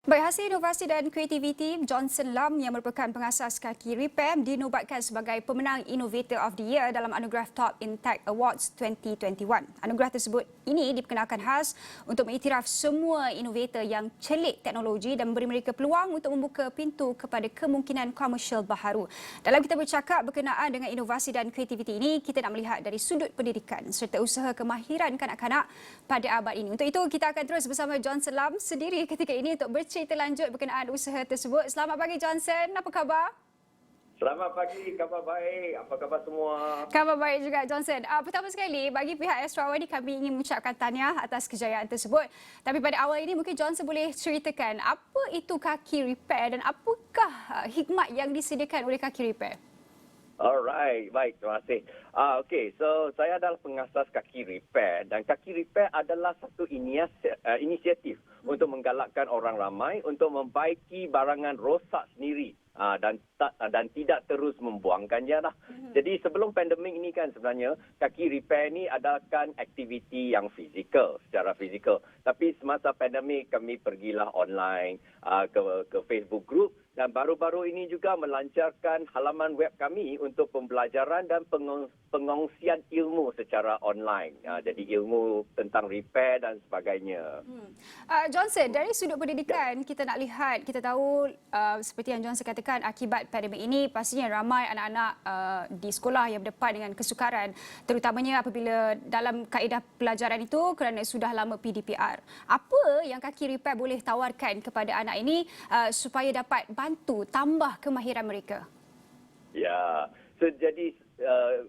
Baik, hasil inovasi dan kreativiti Johnson Lam yang merupakan pengasas kaki Repair dinobatkan sebagai pemenang Innovator of the Year dalam anugerah Top in Tech Awards 2021. Anugerah tersebut ini diperkenalkan khas untuk mengiktiraf semua inovator yang celik teknologi dan memberi mereka peluang untuk membuka pintu kepada kemungkinan komersial baharu. Dalam kita bercakap berkenaan dengan inovasi dan kreativiti ini, kita nak melihat dari sudut pendidikan serta usaha kemahiran kanak-kanak pada abad ini. Untuk itu, kita akan terus bersama Johnson Lam sendiri ketika ini untuk bercerita lanjut berkenaan usaha tersebut. Selamat pagi Johnson, apa khabar? Selamat pagi, khabar baik. Apa khabar semua? Khabar baik juga Johnson. Pertama sekali, bagi pihak Astro Awal ini kami ingin mengucapkan tahniah atas kejayaan tersebut. Tapi pada awal ini mungkin Johnson boleh ceritakan apa itu kaki repair dan apakah hikmat yang disediakan oleh kaki repair? Alright, baik, terima kasih. Okey, so saya adalah pengasas kaki repair dan kaki repair adalah satu inisiatif untuk menggalakkan orang ramai untuk membaiki barangan rosak sendiri dan tidak terus membuangkannya lah. Jadi sebelum pandemik ini kan sebenarnya kaki repair ni adalah aktiviti yang secara fizikal. Tapi semasa pandemik kami pergilah online ke Facebook group dan baru-baru ini juga melancarkan halaman web kami untuk pembelajaran dan pengongsian ilmu secara online. Jadi ilmu tentang repair dan sebagainya. Johnson, dari sudut pendidikan kita nak lihat, kita tahu seperti yang Johnson katakan akibat pandemik ini pastinya ramai anak-anak di sekolah yang berdepan dengan kesukaran, terutamanya apabila dalam kaedah pelajaran itu kerana sudah lama PDPR. Apa yang kaki repair boleh tawarkan kepada anak ini supaya dapat bantu tambah kemahiran mereka? Ya, so, jadi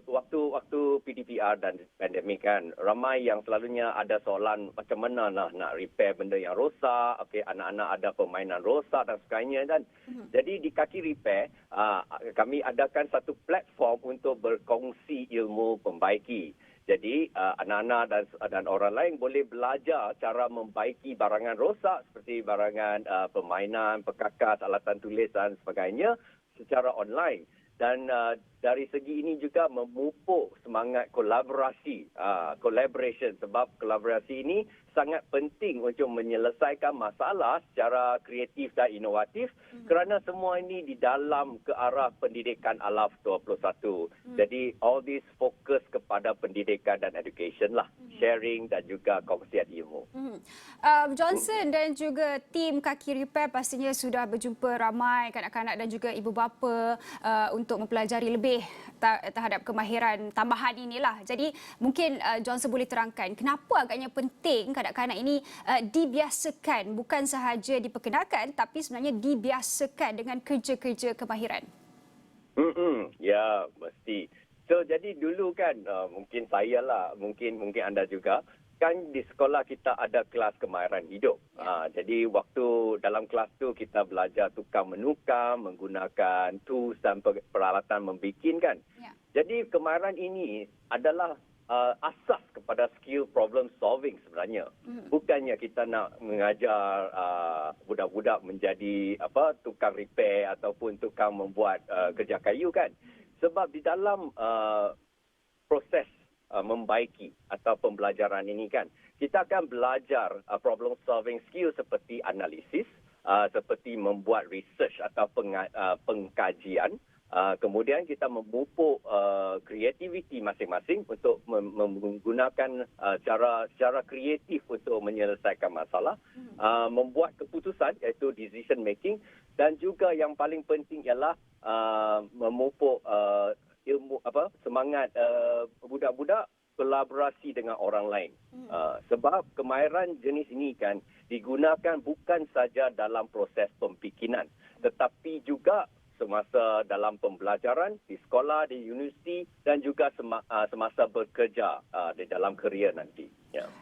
waktu PDPR dan pandemik kan ramai yang selalunya ada soalan macam mana nak repair benda yang rosak, okey, anak-anak ada permainan rosak dan sebagainya kan. Jadi di kaki repair kami adakan satu platform untuk berkongsi ilmu pembaiki. Jadi anak-anak dan orang lain boleh belajar cara membaiki barangan rosak seperti barangan permainan, perkakas, alatan tulis dan sebagainya secara online. Dan dari segi ini juga memupuk semangat collaboration sebab kolaborasi ini sangat penting untuk menyelesaikan masalah secara kreatif dan inovatif kerana semua ini di dalam ke arah pendidikan alaf 21. Jadi all this fokus kepada pendidikan dan education lah, sharing dan juga kongsian ilmu. Johnson dan juga tim kaki repair pastinya sudah berjumpa ramai kanak-kanak dan juga ibu bapa untuk mempelajari lebih terhadap kemahiran tambahan inilah. Jadi mungkin Johnson boleh terangkan kenapa agaknya penting kanak-kanak ini dibiasakan, bukan sahaja diperkenalkan tapi sebenarnya dibiasakan dengan kerja-kerja kemahiran. Ya, mesti. So jadi dulu kan mungkin saya lah, mungkin anda juga kan di sekolah kita ada kelas kemahiran hidup. Jadi waktu dalam kelas tu kita belajar tukar menukar, menggunakan tools dan peralatan membikin kan. Jadi kemahiran ini adalah asas kepada skill problem solving sebenarnya. Bukannya kita nak mengajar budak-budak menjadi tukang repair ataupun tukang membuat kerja kayu kan. Sebab di dalam proses membaiki atau pembelajaran ini kan kita akan belajar problem solving skill seperti analisis, seperti membuat research atau pengkajian. Kemudian kita memupuk kreativiti masing-masing untuk menggunakan cara kreatif untuk menyelesaikan masalah, membuat keputusan iaitu decision making dan juga yang paling penting ialah memupuk ilmu semangat budak-budak kolaborasi dengan orang lain. Sebab kemahiran jenis ini kan digunakan bukan saja dalam proses pembikinan tetapi juga semasa dalam pembelajaran di sekolah, di universiti dan juga semasa bekerja di dalam kerjaya nanti.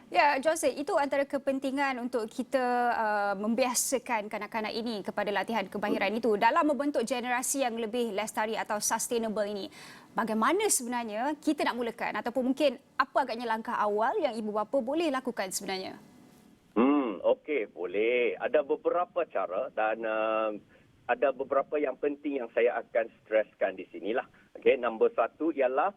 Ya, Johnson, itu antara kepentingan untuk kita membiasakan kanak-kanak ini kepada latihan kemahiran itu dalam membentuk generasi yang lebih lestari atau sustainable ini. Bagaimana sebenarnya kita nak mulakan ataupun mungkin apa agaknya langkah awal yang ibu bapa boleh lakukan sebenarnya? Okey, boleh. Ada beberapa cara dan ada beberapa yang penting yang saya akan streskan di sinilah. Okey, nombor satu ialah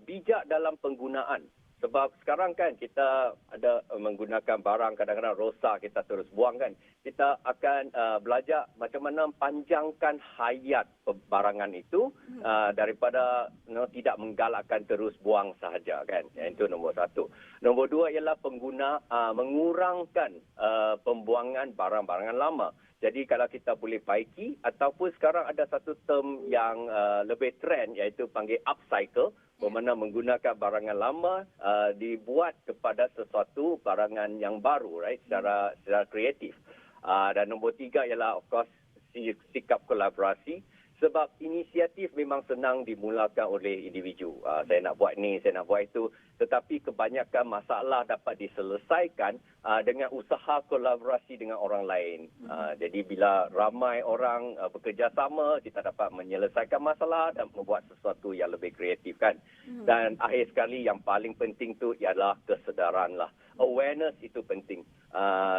bijak dalam penggunaan. Sebab sekarang kan kita ada menggunakan barang kadang-kadang rosak, kita terus buang kan. Kita akan belajar macam mana panjangkan hayat barangan itu daripada tidak menggalakkan terus buang sahaja kan. Itu nombor satu. Nombor dua ialah mengurangkan pembuangan barang-barangan lama. Jadi kalau kita boleh baiki ataupun sekarang ada satu term yang lebih trend iaitu panggil upcycle, bermakna menggunakan barangan lama dibuat kepada sesuatu barangan yang baru, right, secara kreatif. Dan nombor tiga ialah of course sikap kolaborasi. Sebab inisiatif memang senang dimulakan oleh individu. Saya nak buat ni, saya nak buat itu. Tetapi kebanyakan masalah dapat diselesaikan dengan usaha kolaborasi dengan orang lain. Jadi bila ramai orang bekerjasama, kita dapat menyelesaikan masalah dan membuat sesuatu yang lebih kreatif kan. Dan akhir sekali yang paling penting tu ialah kesedaran lah. Awareness itu penting.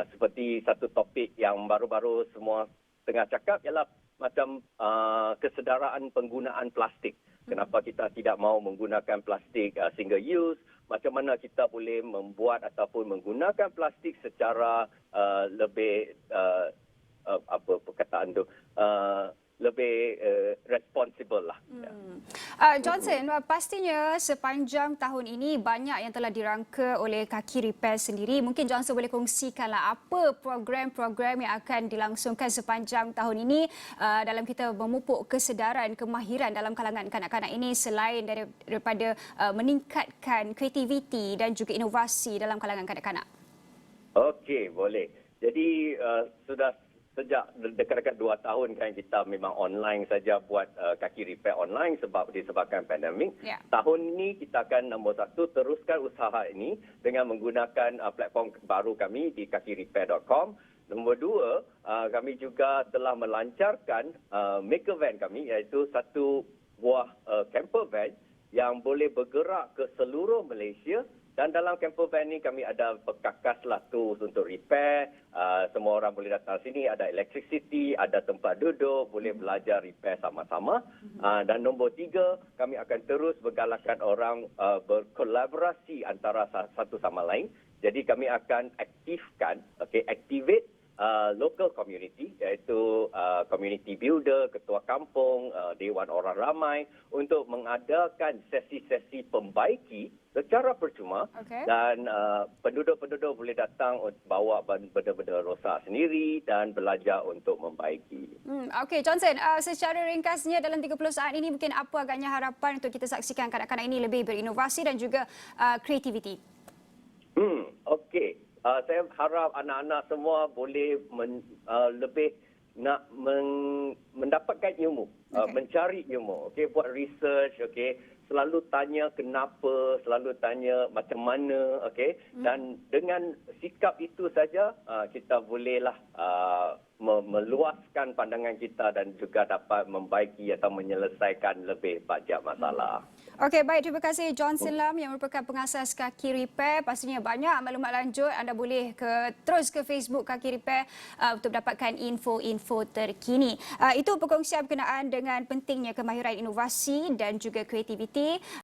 Seperti satu topik yang baru-baru semua tengah cakap ialah macam kesedaraan penggunaan plastik. Kenapa kita tidak mahu menggunakan plastik single use? Macam mana kita boleh membuat ataupun menggunakan plastik secara lebih apa perkataan tu? Lebih responsible lah. Johnson, pastinya sepanjang tahun ini banyak yang telah dirangka oleh Kaki Repair sendiri. Mungkin Johnson boleh kongsikanlah apa program-program yang akan dilangsungkan sepanjang tahun ini dalam kita memupuk kesedaran, kemahiran dalam kalangan kanak-kanak ini selain daripada meningkatkan kreativiti dan juga inovasi dalam kalangan kanak-kanak. Okey, boleh. Jadi sudah sejak dekat-dekat 2 tahun kan kita memang online saja buat Kaki Repair online disebabkan pandemik. Yeah. Tahun ini kita akan nombor satu teruskan usaha ini dengan menggunakan platform baru kami di kakirepair.com. Nombor dua, kami juga telah melancarkan maker van kami iaitu satu buah camper van yang boleh bergerak ke seluruh Malaysia. Dan dalam camper van ni kami ada perkakaslah tools untuk repair. Semua orang boleh datang sini. Ada electricity, ada tempat duduk, boleh belajar repair sama-sama. Dan nombor tiga, kami akan terus bergalakkan orang berkolaborasi antara satu sama lain. Jadi kami akan aktifkan, activate local community iaitu community builder, ketua kampung, dewan orang ramai untuk mengadakan sesi-sesi pembaiki secara percuma dan penduduk-penduduk boleh datang bawa benda-benda rosak sendiri dan belajar untuk membaiki. Okey, Johnson, secara ringkasnya dalam 30 saat ini mungkin apa agaknya harapan untuk kita saksikan kanak-kanak ini lebih berinovasi dan juga kreativiti? Okey. Saya harap anak-anak semua boleh lebih nak mendapatkan ilmu, mencari ilmu, buat research, selalu tanya kenapa, selalu tanya macam mana, dan dengan sikap itu saja kita bolehlah meluaskan pandangan kita dan juga dapat membaiki atau menyelesaikan lebih banyak masalah. Okey, baik. Terima kasih Johnson Lam yang merupakan pengasas Kaki Repair. Pastinya banyak maklumat lanjut. Anda boleh terus ke Facebook Kaki Repair untuk dapatkan info-info terkini. Itu perkongsian berkenaan dengan pentingnya kemahiran inovasi dan juga kreativiti.